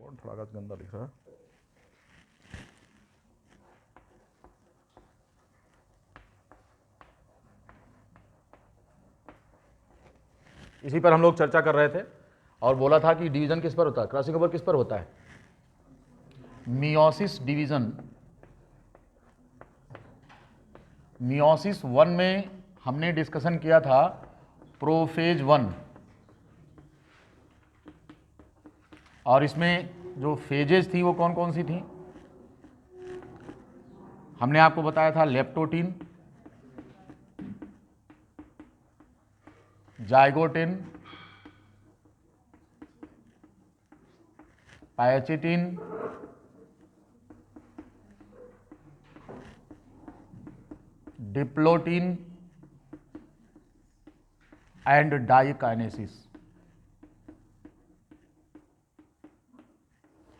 Font थोड़ा गंदा दिख रहा है। इसी पर हम लोग चर्चा कर रहे थे और बोला था कि डिवीजन किस पर होता है, क्रॉसिंग ओवर किस पर होता है, मियोसिस डिवीजन। मियोसिस 1 में हमने डिस्कशन किया था प्रोफेज 1, और इसमें जो फेजेस थी वो कौन कौन सी थी, हमने आपको बताया था leptotene, zygotene, pachytene, diplotene and diakinesis.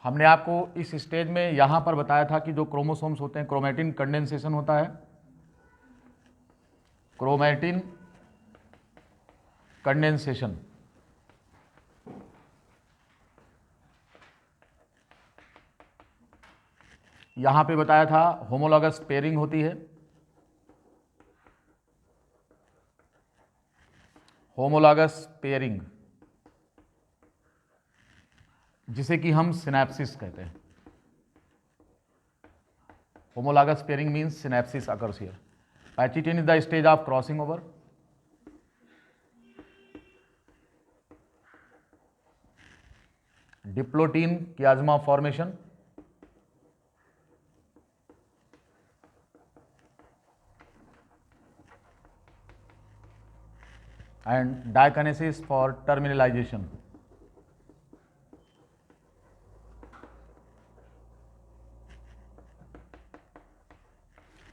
हमने आपको इस स्टेज में यहां पर बताया था कि जो क्रोमोसोम्स होते हैं, क्रोमैटिन कंडेंसेशन होता है, क्रोमैटिन कंडेंसेशन। यहां पे बताया था होमोलॉगस पेयरिंग होती है, होमोलॉगस पेयरिंग, जिसे कि हम सिनैप्सिस कहते हैं। Homologous pairing means synapsis occurs here. Pachytene is the stage of crossing over. Diplotene chiasma formation, and diakinesis for terminalisation.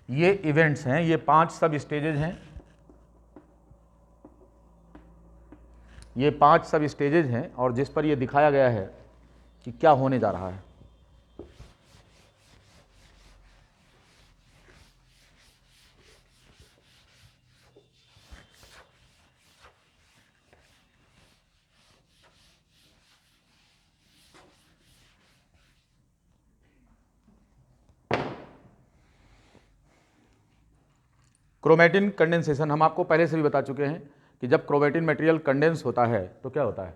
ये इवेंट्स हैं, ये 5 सब स्टेजेज हैं, ये 5 सब स्टेजेज हैं, और जिस पर ये दिखाया गया है कि क्या होने जा रहा है। क्रोमैटिन कंडेंसेशन हम आपको पहले से भी बता चुके हैं कि जब क्रोमैटिन मटेरियल कंडेंस होता है तो क्या होता है,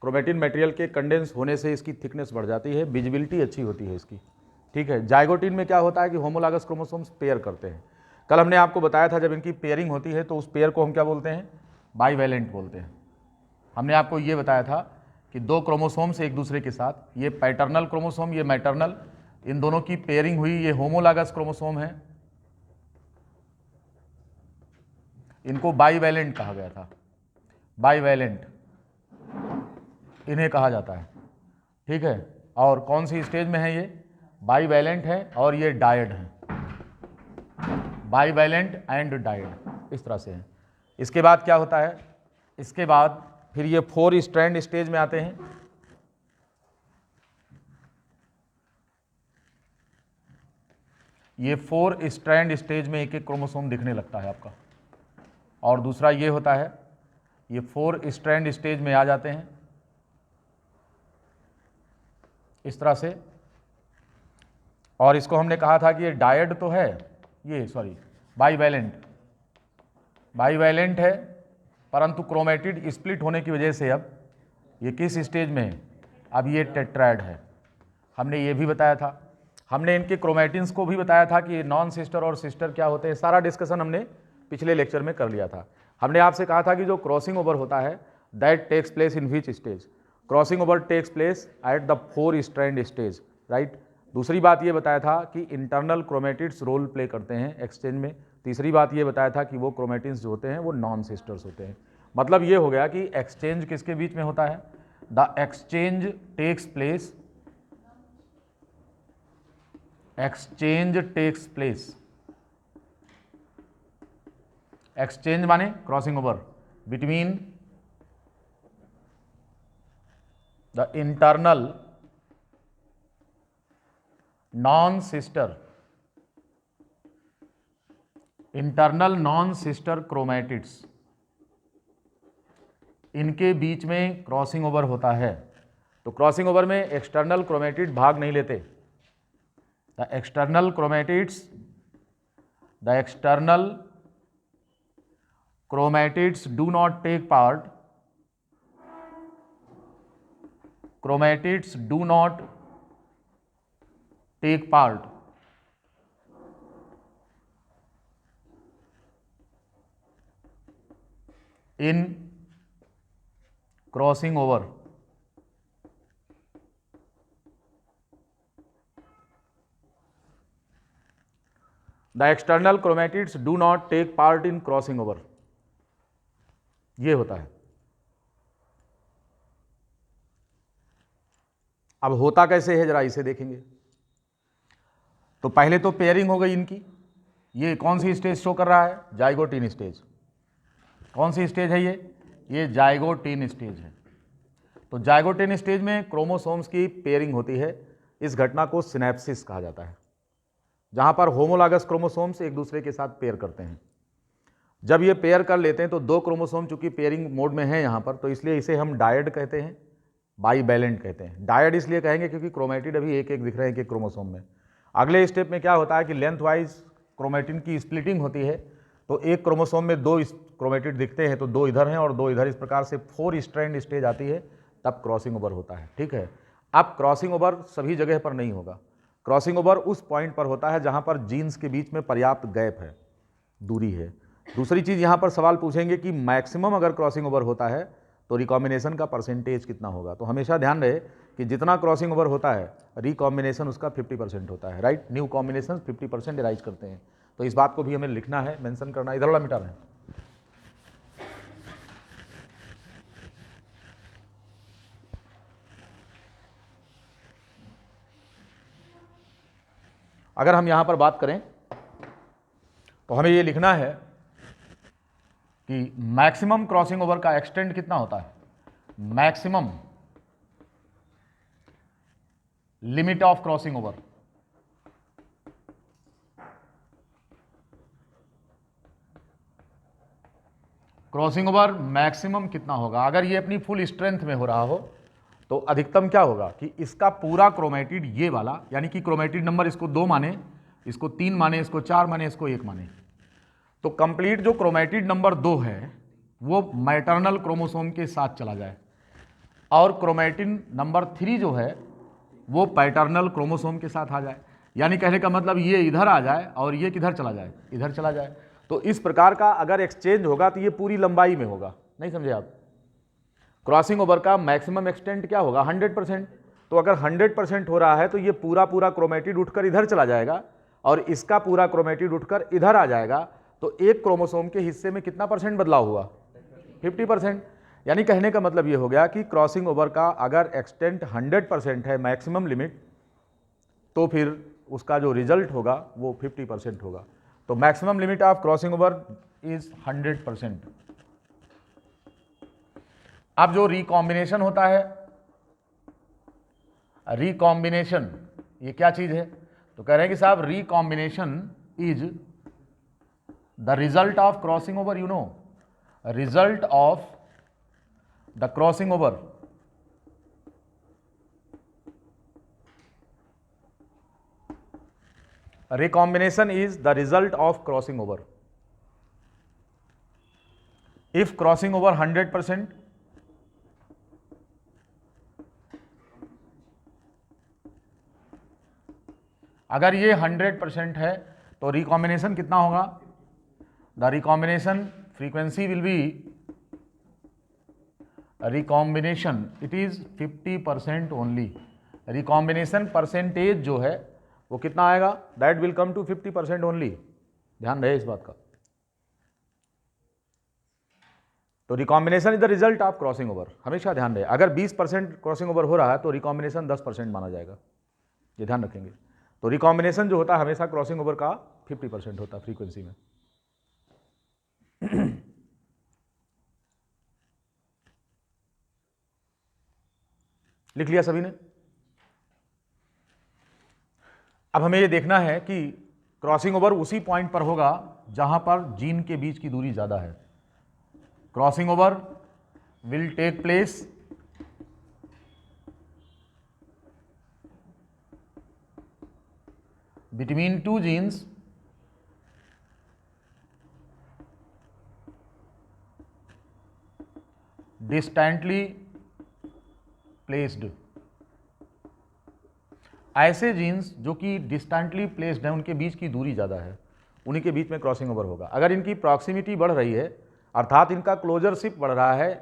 क्रोमैटिन मटेरियल के कंडेंस होने से इसकी थिकनेस बढ़ जाती है, विजिबिलिटी अच्छी होती है इसकी, ठीक है। जाइगोटिन में क्या होता है कि होमोलॉगस क्रोमोसोम्स पेयर करते हैं। कल हमने आपको बताया था जब इनकी पेयरिंग होती है तो उस पेयर को हम क्या बोलते हैं, बाईवैलेंट बोलते हैं। हमने आपको ये बताया था कि 2 क्रोमोसोम्स एक दूसरे के साथ, ये पैटर्नल क्रोमोसोम, ये मैटरनल, इन दोनों की पेयरिंग हुई, ये होमोलॉगस क्रोमोसोम है, इनको बाईवैलेंट कहा गया था। बाईवैलेंट इन्हें कहा जाता है, ठीक है। और कौन सी स्टेज में है ये, बाईवैलेंट है और ये डायड है, बाईवैलेंट एंड डायड, इस तरह से है। इसके बाद क्या होता है, इसके बाद फिर ये 4 स्ट्रैंड स्टेज में आते हैं। ये 4 स्ट्रैंड स्टेज में एक एक क्रोमोसोम दिखने लगता है आपका। और दूसरा ये होता है, ये 4 स्ट्रैंड स्टेज में आ जाते हैं इस तरह से। और इसको हमने कहा था कि ये डायड तो है, ये सॉरी बाईवैलेंट, बाईवैलेंट है, परंतु क्रोमैटिड स्प्लिट होने की वजह से अब ये किस स्टेज में है, अब ये टेट्राइड है। हमने ये भी बताया था, हमने इनके क्रोमैटिन्स को भी बताया था कि नॉन सिस्टर और सिस्टर क्या होते हैं, सारा डिस्कशन हमने पिछले लेक्चर में कर लिया था। हमने आपसे कहा था कि जो क्रॉसिंग ओवर होता है that takes place in which stage, crossing over takes place at the 4 strand stage, right. दूसरी बात ये बताया था कि इंटरनल क्रोमैटिड्स रोल प्ले करते हैं एक्सचेंज में। तीसरी बात ये बताया था कि वो क्रोमैटिन्स जो होते हैं वो नॉन सिस्टर्स होते हैं। मतलब ये हो गया कि एक्सचेंज किसके बीच में होता है, the exchange takes place, exchange takes place, exchange माने crossing over between the internal non sister, internal non sister chromatids, इनके बीच में क्रॉसिंग ओवर होता है। तो क्रॉसिंग ओवर में एक्सटर्नल क्रोमेटिड भाग नहीं लेते। The external chromatids do not take part, chromatids do not take part in crossing over. The external chromatids do not take part in crossing over. ये होता है। अब होता कैसे है जरा इसे देखेंगे। तो पहले तो पेयरिंग हो गई इनकी। ये कौन सी स्टेज शो कर रहा है? Zygotene stage. कौन सी स्टेज है ये जाइगोटिन स्टेज है। तो जाइगोटिन स्टेज में क्रोमोसोम्स की पेयरिंग होती है। इस घटना को सिनेप्सिस कहा जाता है, जहां पर होमोलॉगस क्रोमोसोम्स एक दूसरे के साथ पेयर करते हैं। जब ये पेयर कर लेते हैं तो दो क्रोमोसोम चूंकि पेयरिंग मोड में है यहाँ पर, तो इसलिए इसे हम डायड कहते हैं, बाईवैलेंट कहते हैं। डायड इसलिए कहेंगे क्योंकि क्रोमेटिड अभी एक एक दिख रहे हैं एक क्रोमोसोम में। अगले स्टेप में क्या होता है कि लेंथ वाइज क्रोमेटिन की स्प्लिटिंग होती है। तो एक क्रोमोसोम में दो क्रोमेटिड दिखते हैं, तो दो इधर हैं और दो इधर, इस प्रकार से 4 स्ट्रैंड स्टेज आती है, तब क्रॉसिंग ओवर होता है। ठीक है। अब क्रॉसिंग ओवर सभी जगह पर नहीं होगा। क्रॉसिंग ओवर उस पॉइंट पर होता है जहां पर जीन्स के बीच में पर्याप्त गैप है, दूरी है। दूसरी चीज यहां पर सवाल पूछेंगे कि मैक्सिमम अगर क्रॉसिंग ओवर होता है तो रिकॉम्बिनेशन का परसेंटेज कितना होगा। तो हमेशा ध्यान रहे कि जितना क्रॉसिंग ओवर होता है रिकॉम्बिनेशन उसका 50% होता है। राइट, न्यू कॉम्बिनेशन 50% राइज करते हैं। तो इस बात को भी हमें लिखना है, मेंशन करना है। इधर वाला मिटा रहे हैं। अगर हम यहां पर बात करें तो हमें यह लिखना है कि मैक्सिमम क्रॉसिंग ओवर का एक्सटेंट कितना होता है। Maximum limit of crossing over, crossing over maximum कितना होगा। अगर ये अपनी फुल स्ट्रेंथ में हो रहा हो तो अधिकतम क्या होगा कि इसका पूरा क्रोमेटिड ये वाला, यानी कि क्रोमेटिड नंबर इसको 2 माने, इसको 3 माने, इसको 4 माने, इसको 1 माने, तो कंप्लीट जो क्रोमेटिड नंबर 2 है वो मैटरनल क्रोमोसोम के साथ चला जाए और क्रोमेटिन नंबर 3 जो है वो पैटर्नल क्रोमोसोम के साथ आ जाए। यानी कहने का मतलब ये इधर आ जाए और ये किधर चला जाए, इधर चला जाए। तो इस प्रकार का अगर एक्सचेंज होगा तो ये पूरी लंबाई में होगा। नहीं समझे आप? क्रॉसिंग ओवर का मैक्सिमम एक्सटेंट क्या होगा? 100%। तो अगर 100% हो रहा है तो ये पूरा क्रोमेटिड उठकर इधर चला जाएगा और इसका पूरा क्रोमेटिड उठकर इधर आ जाएगा। तो एक क्रोमोसोम के हिस्से में कितना परसेंट बदलाव हुआ? 50%। यानी कहने का मतलब ये हो गया कि क्रॉसिंग ओवर का अगर एक्सटेंट 100% है मैक्सिमम लिमिट, तो फिर उसका जो रिजल्ट होगा वो 50% होगा। तो maximum limit of crossing over is 100%। अब जो रिकॉम्बिनेशन होता है, रिकॉम्बिनेशन ये क्या चीज है? तो कह रहे हैं कि साहब recombination is the result of crossing over, you know, result of the crossing over recombination is the result of crossing over. If crossing over 100%, अगर ये 100% है तो रिकॉम्बिनेशन कितना होगा? The recombination frequency will be, recombination it is 50% only. Recombination percentage जो है वो कितना आएगा? That will come to 50% only. ध्यान रहे इस बात का। तो recombination is the result of crossing over, हमेशा ध्यान रहे। अगर 20% क्रॉसिंग ओवर हो रहा है तो रिकॉम्बिनेशन 10% माना जाएगा, ये ध्यान रखेंगे। तो रिकॉम्बिनेशन जो होता है हमेशा क्रॉसिंग ओवर का 50% होता है फ्रीक्वेंसी में। लिख लिया सभी ने? अब हमें ये देखना है कि क्रॉसिंग ओवर उसी पॉइंट पर होगा जहां पर जीन के बीच की दूरी ज्यादा है। Crossing over will take place between two genes distantly placed, ऐसे जीन्स जो कि डिस्टेंटली प्लेस्ड हैं, उनके बीच की दूरी ज़्यादा है, उन्हीं के बीच में क्रॉसिंग ओवर होगा। अगर इनकी प्रॉक्सिमिटी बढ़ रही है, अर्थात इनका क्लोजरशिप बढ़ रहा है,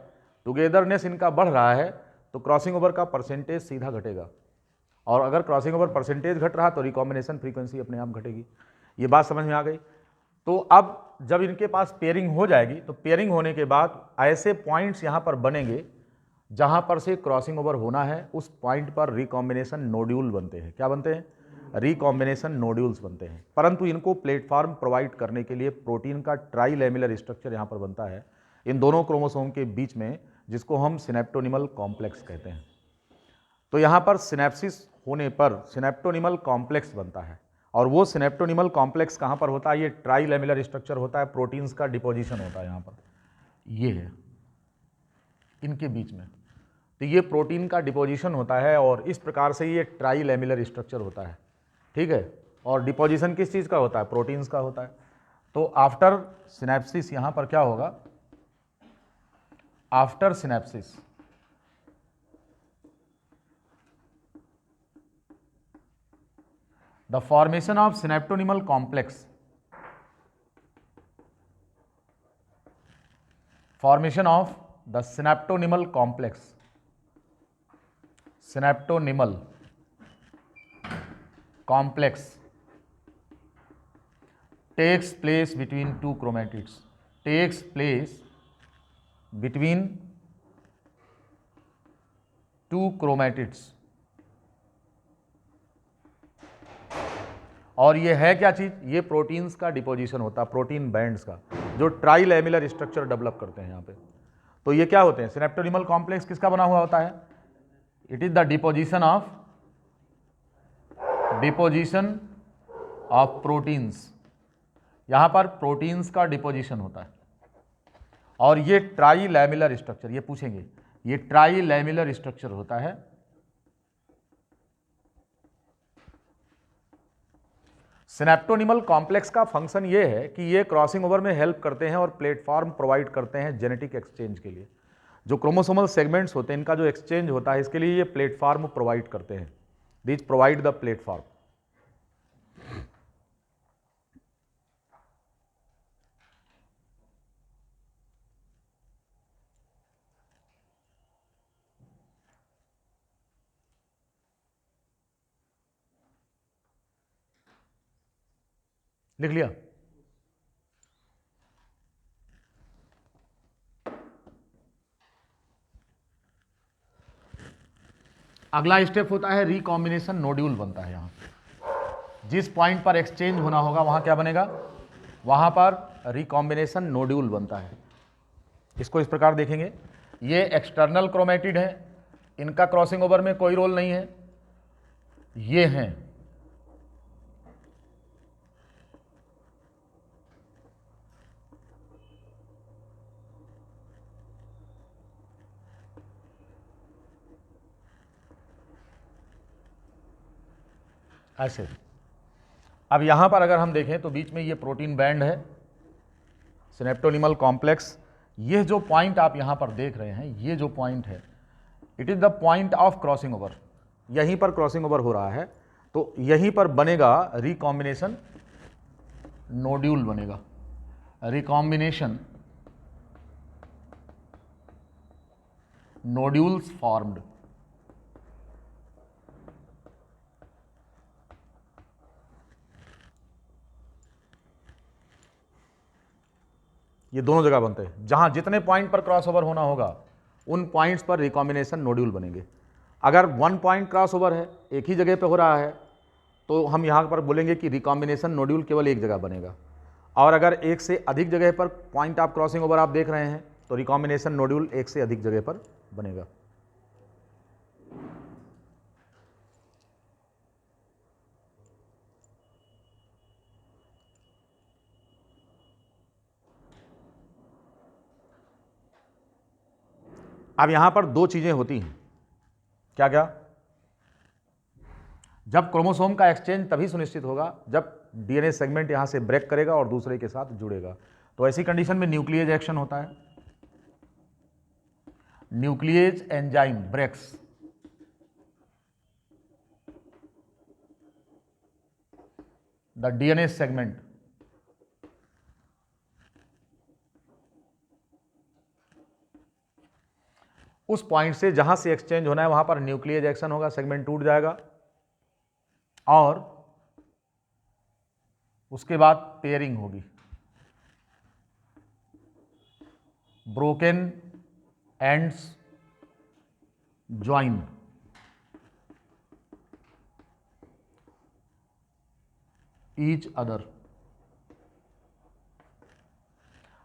टुगेदरनेस इनका बढ़ रहा है, तो क्रॉसिंग ओवर का परसेंटेज सीधा घटेगा। और अगर क्रॉसिंग ओवर परसेंटेज घट रहा तो रिकॉम्बिनेशन फ्रीक्वेंसी अपने आप घटेगी। ये बात समझ में आ गई। तो अब जब इनके पास पेयरिंग हो जाएगी, तो पेयरिंग होने के बाद ऐसे पॉइंट्स यहाँ पर बनेंगे जहाँ पर से क्रॉसिंग ओवर होना है, उस पॉइंट पर रिकॉम्बिनेशन नोड्यूल बनते हैं। क्या बनते हैं? रिकॉम्बिनेशन नोड्यूल्स बनते हैं। परंतु इनको प्लेटफॉर्म प्रोवाइड करने के लिए प्रोटीन का ट्राइलेमिलर स्ट्रक्चर यहाँ पर बनता है इन दोनों क्रोमोसोम के बीच में, जिसको हम सिनेप्टोनिमल कॉम्प्लेक्स कहते हैं। तो यहाँ पर सिनेप्सिस होने पर सिनेप्टोनिमल कॉम्प्लेक्स बनता है, और वो सिनेप्टोनिमल कॉम्प्लेक्स कहाँ पर होता है? ये ट्राइलेमिलर स्ट्रक्चर होता है, प्रोटीन्स का डिपोजिशन होता है यहाँ पर, ये है इनके बीच में। तो ये प्रोटीन का डिपोजिशन होता है और इस प्रकार से ये ट्राइलेमिलर स्ट्रक्चर होता है, ठीक है। और डिपोजिशन किस चीज़ का होता है? प्रोटीन्स का होता है। तो आफ्टर सिनेप्सिस यहाँ पर क्या होगा? After synapses the formation of synaptonymal complex, formation of the synaptonymal complex, synaptonymal complex takes place between two chromatids, takes place between two chromatids। और ये है क्या चीज़? ये प्रोटीन्स का डिपोजिशन होता है, प्रोटीन बैंड्स का, जो ट्राइलेमिलर स्ट्रक्चर डेवलप करते हैं यहाँ पे। तो ये क्या होते हैं? सिनेप्टोनिमल कॉम्प्लेक्स किसका बना हुआ होता है? It is the deposition of proteins. यहाँ पर प्रोटीन्स का डिपोजिशन होता है, और ये ट्राइलेमिलर स्ट्रक्चर, ये पूछेंगे, ये ट्राइलेमिलर स्ट्रक्चर होता है। सिनेप्टोनिमल कॉम्प्लेक्स का फंक्शन ये है कि ये क्रॉसिंग ओवर में हेल्प करते हैं और प्लेटफॉर्म प्रोवाइड करते हैं जेनेटिक एक्सचेंज के लिए। जो क्रोमोसोमल सेगमेंट्स होते हैं, इनका जो एक्सचेंज होता है, इसके लिए ये प्लेटफॉर्म प्रोवाइड करते हैं। These provide the platform. लिख लिया? अगला स्टेप होता है रिकॉम्बिनेशन नोड्यूल बनता है। यहाँ जिस पॉइंट पर एक्सचेंज होना होगा वहां क्या बनेगा? वहां पर रिकॉम्बिनेशन नोड्यूल बनता है। इसको इस प्रकार देखेंगे, ये एक्सटर्नल क्रोमेटिड है, इनका क्रॉसिंग ओवर में कोई रोल नहीं है, ये हैं ऐसे। अब यहाँ पर अगर हम देखें तो बीच में ये प्रोटीन बैंड है, सिनेप्टोनिमल कॉम्प्लेक्स। ये जो पॉइंट आप यहाँ पर देख रहे हैं, ये जो पॉइंट है, it is the point of crossing over. यहीं पर क्रॉसिंग ओवर हो रहा है, तो यहीं पर बनेगा रिकॉम्बिनेशन नोड्यूल बनेगा। Recombination nodules formed. ये दोनों जगह बनते हैं, जहां जितने पॉइंट पर क्रॉस ओवर होना होगा उन पॉइंट्स पर रिकॉम्बिनेशन नोड्यूल बनेंगे। अगर वन पॉइंट क्रॉस ओवर है, एक ही जगह पे हो रहा है, तो हम यहाँ पर बोलेंगे कि रिकॉम्बिनेशन नोड्यूल केवल एक जगह बनेगा। और अगर एक से अधिक जगह पर पॉइंट ऑफ क्रॉसिंग ओवर आप देख रहे हैं, तो रिकॉम्बिनेशन नोड्यूल एक से अधिक जगह पर बनेगा। अब यहां पर दो चीजें होती हैं। क्या क्या? जब क्रोमोसोम का एक्सचेंज तभी सुनिश्चित होगा जब डीएनए सेगमेंट यहां से ब्रेक करेगा और दूसरे के साथ जुड़ेगा। तो ऐसी कंडीशन में न्यूक्लियेज एक्शन होता है, nuclease enzyme breaks the DNA segment उस पॉइंट से जहां से एक्सचेंज होना है वहां पर न्यूक्लियेज एक्शन होगा, सेगमेंट टूट जाएगा और उसके बाद पेयरिंग होगी, broken ends join, each other.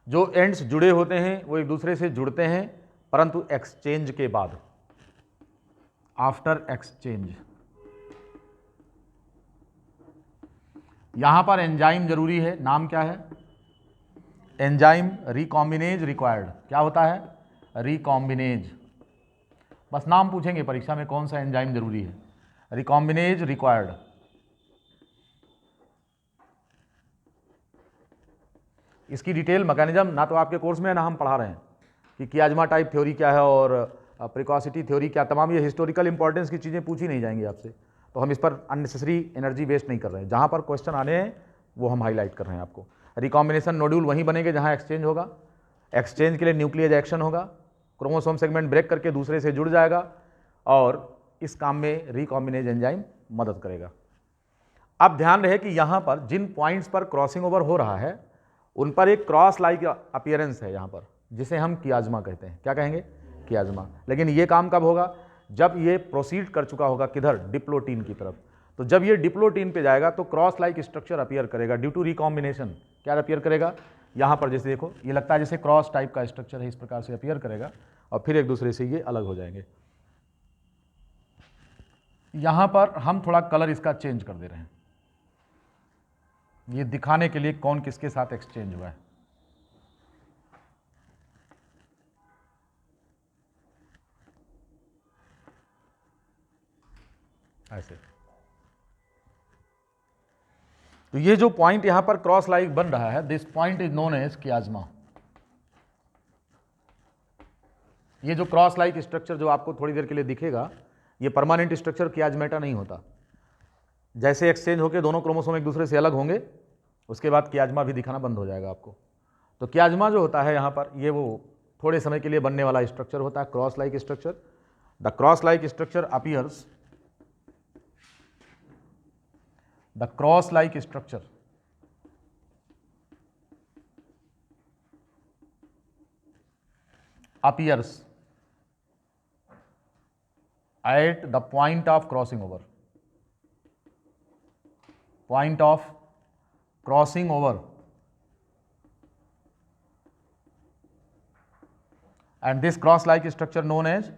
जो एंड्स जुड़े होते हैं वो एक दूसरे से जुड़ते हैं, परंतु एक्सचेंज के बाद, आफ्टर एक्सचेंज। यहां पर एंजाइम जरूरी है, नाम क्या है? Enzyme recombinase required. क्या होता है? रिकॉम्बिनेज। बस नाम पूछेंगे परीक्षा में, कौन सा एंजाइम जरूरी है? Recombinase required. इसकी डिटेल मैकेनिज्म ना तो आपके कोर्स में है ना हम पढ़ा रहे हैं कि कियाज्मा टाइप थ्योरी क्या है और प्रिकॉसिटी थ्योरी क्या, तमाम ये हिस्टोरिकल इंपॉर्टेंस की चीज़ें पूछी नहीं जाएंगी आपसे, तो हम इस पर अननेसेसरी एनर्जी वेस्ट नहीं कर रहे हैं। जहाँ पर क्वेश्चन आने हैं वो हम हाईलाइट कर रहे हैं आपको। रिकॉम्बिनेशन नोड्यूल वहीं बनेंगे जहाँ एक्सचेंज होगा, एक्सचेंज के लिए न्यूक्लियस एक्शन होगा, क्रोमोसोम सेगमेंट ब्रेक करके दूसरे से जुड़ जाएगा और इस काम में रिकॉम्बिनेज एंजाइम मदद करेगा। अब ध्यान रहे कि यहाँ पर जिन पॉइंट्स पर क्रॉसिंग ओवर हो रहा है उन पर एक क्रॉस लाइक अपीयरेंस है यहाँ पर, जिसे हम कियाज्मा कहते हैं। क्या कहेंगे? कियाज्मा। लेकिन ये काम कब होगा? जब ये प्रोसीड कर चुका होगा किधर? डिप्लोटीन की तरफ। तो जब ये डिप्लोटीन पे जाएगा तो क्रॉस लाइक स्ट्रक्चर अपीयर करेगा ड्यू टू रिकॉम्बिनेशन। क्या अपीयर करेगा? यहाँ पर जैसे देखो, ये लगता है जैसे क्रॉस टाइप का स्ट्रक्चर है, इस प्रकार से अपीयर करेगा और फिर एक दूसरे से ये अलग हो जाएंगे। यहाँ पर हम थोड़ा कलर इसका चेंज कर दे रहे हैं, ये दिखाने के लिए कौन किसके साथ एक्सचेंज हुआ है। ऐसे तो ये जो पॉइंट यहां पर क्रॉस लाइक बन रहा है, this point is known as chiasma. ये जो क्रॉस लाइक स्ट्रक्चर जो आपको थोड़ी देर के लिए दिखेगा, ये परमानेंट स्ट्रक्चर कियाज्मेटा नहीं होता। जैसे एक्सचेंज होकर दोनों क्रोमोसोम एक दूसरे से अलग होंगे उसके बाद कियाज्मा भी दिखाना बंद हो जाएगा आपको। तो कियाज्मा जो होता है यहाँ पर, ये वो थोड़े समय के लिए बनने वाला स्ट्रक्चर होता है, cross like structure. The cross like structure appears, the cross like structure appears at the point of crossing over, point of crossing over, and this cross like structure known as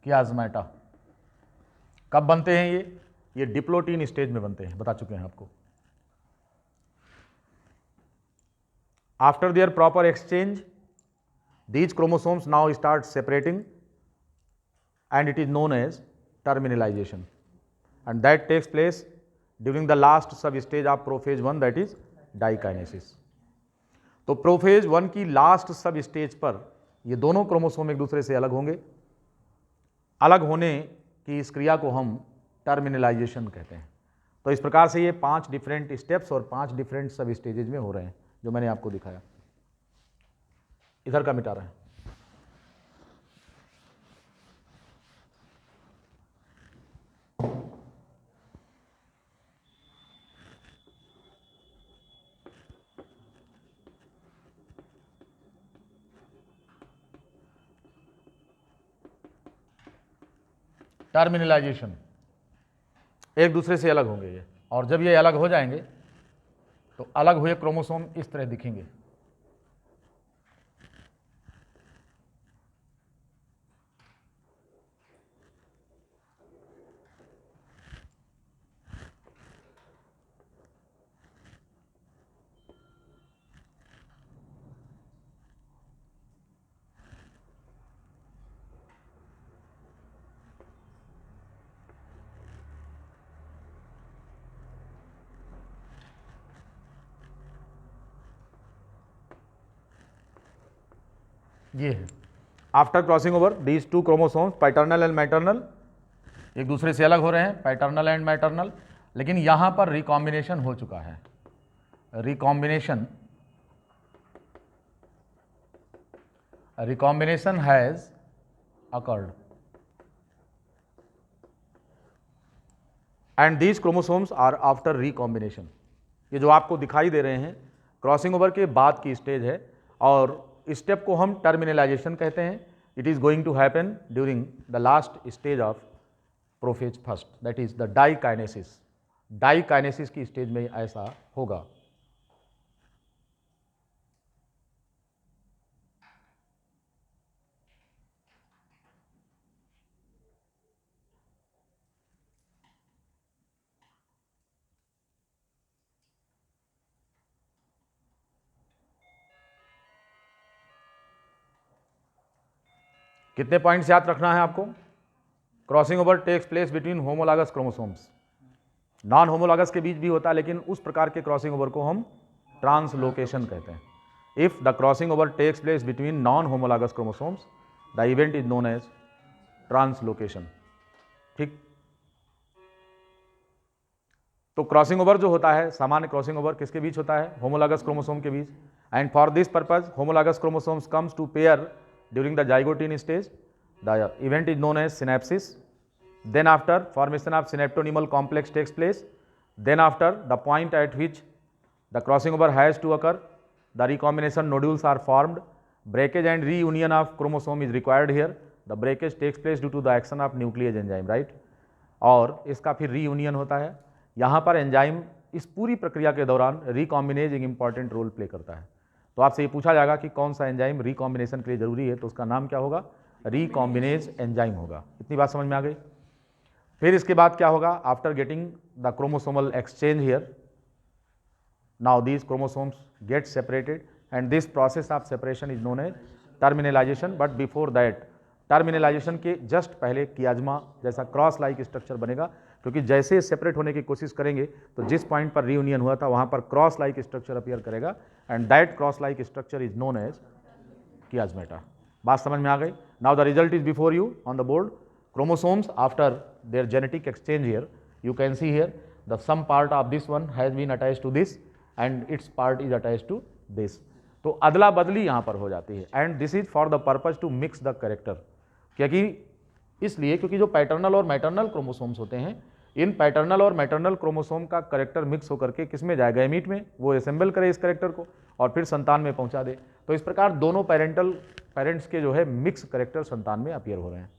कियाज्मेटा। कब बनते हैं ये diplotene stage में बनते हैं, बता चुके हैं आपको। After their proper exchange these chromosomes now start separating and it is known as terminalization, and that takes place during the last sub stage of prophase 1, that is dikinesis। तो prophase 1 की last सब stage पर ये दोनों chromosome एक दूसरे से अलग होंगे। अलग होने की इस क्रिया को हम टर्मिनलाइजेशन कहते हैं। तो इस प्रकार से ये 5 डिफरेंट स्टेप्स और 5 डिफरेंट सब स्टेजेज में हो रहे हैं जो मैंने आपको दिखाया। इधर का मिटा रहे हैं। टर्मिनलाइजेशन, एक दूसरे से अलग होंगे ये, और जब ये अलग हो जाएंगे तो अलग हुए क्रोमोसोम इस तरह दिखेंगे। ये है after crossing over these two chromosomes paternal and maternal एक दूसरे से अलग हो रहे हैं, पैटर्नल एंड मैटरनल, लेकिन यहां पर रिकॉम्बिनेशन हो चुका है, recombination has occurred and these chromosomes are after recombination. ये जो आपको दिखाई दे रहे हैं क्रॉसिंग ओवर के बाद की स्टेज है और स्टेप को हम टर्मिनलाइजेशन कहते हैं। It is going to happen during the last stage of prophase first, that is the diakinesis. Diakinesis की स्टेज में ऐसा होगा। कितने पॉइंट्स याद रखना है आपको? Crossing over takes place between homologous chromosomes. Non homologous के बीच भी होता है, लेकिन उस प्रकार के क्रॉसिंग ओवर को हम ट्रांसलोकेशन कहते हैं। If the crossing over takes place between non homologous chromosomes the event is known as translocation. ठीक, तो क्रॉसिंग ओवर जो होता है, सामान्य क्रॉसिंग ओवर किसके बीच होता है? होमोलॉगस क्रोमोसोम के बीच। And for this purpose homologous chromosomes comes to pair during the zygote stage. The event is known as synapsis. Then after formation of synaptonymal complex takes place. Then after the point at which the crossing over has to occur, the recombination nodules are formed. Breakage and reunion of chromosome is required here. The breakage takes place due to the action of nuclease enzyme, right? और इसका फिर reunion होता है। यहाँ पर enzyme इस पूरी प्रक्रिया के दौरान रिकॉम्बिनेज एक इंपॉर्टेंट रोल प्ले करता है। तो आपसे ये पूछा जाएगा कि कौन सा एंजाइम रिकॉम्बिनेशन के लिए जरूरी है, तो उसका नाम क्या होगा? रिकॉम्बिनेज एंजाइम होगा। इतनी बात समझ में आ गई? फिर इसके बाद क्या होगा? After getting the chromosomal exchange here, now these chromosomes get separated and this process of separation is known as terminalisation. But before that, terminalisation के जस्ट पहले कियाज्मा जैसा क्रॉस लाइक स्ट्रक्चर बनेगा, क्योंकि जैसे सेपरेट होने की कोशिश करेंगे तो जिस पॉइंट पर रियूनियन हुआ था वहां पर क्रॉस लाइक स्ट्रक्चर अपीयर करेगा and that cross like structure is known as chiasmata. बात समझ में आ गई? Now the result is before you on the board. Chromosomes after their genetic exchange here, you can see here the some part of this one has been attached to this and its part is attached to this। तो अदला बदली यहाँ पर हो जाती है and this is for the purpose to mix the character. क्योंकि इसलिए क्योंकि जो पैटर्नल और मैटरनल क्रोमोसोम्स होते हैं, इन पैटर्नल और मैटरनल क्रोमोसोम का कैरेक्टर मिक्स होकर के किस में जाए? गैमीट में। वो असेंबल करे इस कैरेक्टर को और फिर संतान में पहुंचा दे। तो इस प्रकार दोनों पेरेंट्स के जो है मिक्स कैरेक्टर संतान में अपीयर हो रहे हैं।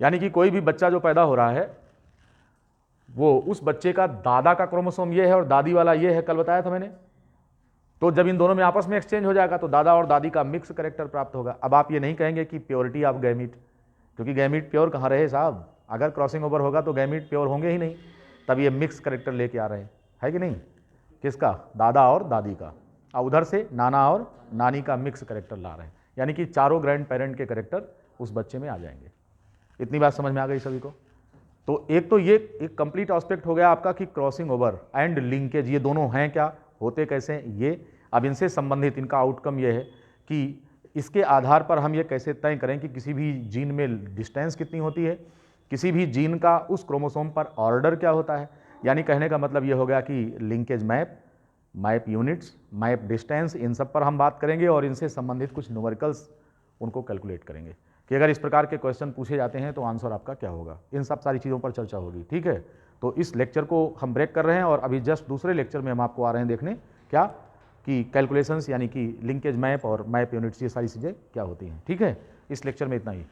यानी कि कोई भी बच्चा जो पैदा हो रहा है वो उस बच्चे का दादा का क्रोमोसोम ये है और दादी वाला ये है, कल बताया था मैंने। तो जब इन दोनों में आपस में एक्सचेंज हो जाएगा तो दादा और दादी का मिक्स कैरेक्टर प्राप्त होगा। अब आप ये नहीं कहेंगे कि प्योरिटी ऑफ गैमीट, क्योंकि गैमीट प्योर कहाँ रहे साहब? अगर क्रॉसिंग ओवर होगा तो गैमीट प्योर होंगे ही नहीं, तब ये मिक्स कैरेक्टर लेके आ रहे हैं, है कि नहीं? किसका? दादा और दादी का। और उधर से नाना और नानी का मिक्स कैरेक्टर ला रहे हैं, यानी कि चारों ग्रैंड पेरेंट के कैरेक्टर उस बच्चे में आ जाएंगे। इतनी बात समझ में आ गई सभी को? तो ये एक कंप्लीट एस्पेक्ट हो गया आपका कि क्रॉसिंग ओवर एंड लिंकेज ये दोनों हैं क्या, होते कैसे हैं ये। अब इनसे संबंधित इनका आउटकम ये है कि इसके आधार पर हम ये कैसे तय करें कि किसी भी जीन में डिस्टेंस कितनी होती है, किसी भी जीन का उस क्रोमोसोम पर ऑर्डर क्या होता है। यानी कहने का मतलब ये हो गया कि linkage map units, map distance, इन सब पर हम बात करेंगे और इनसे संबंधित कुछ न्यूमेरिकल्स उनको कैलकुलेट करेंगे कि अगर इस प्रकार के क्वेश्चन पूछे जाते हैं तो आंसर आपका क्या होगा। इन सब सारी चीज़ों पर चर्चा होगी, ठीक है। तो इस लेक्चर को हम ब्रेक कर रहे हैं और अभी जस्ट दूसरे लेक्चर में हम आपको आ रहे हैं देखने क्या कि कैलकुलेशंस यानी कि लिंकेज मैप और मैप यूनिट्स ये सारी चीज़ें क्या होती हैं, ठीक है। इस लेक्चर में इतना ही।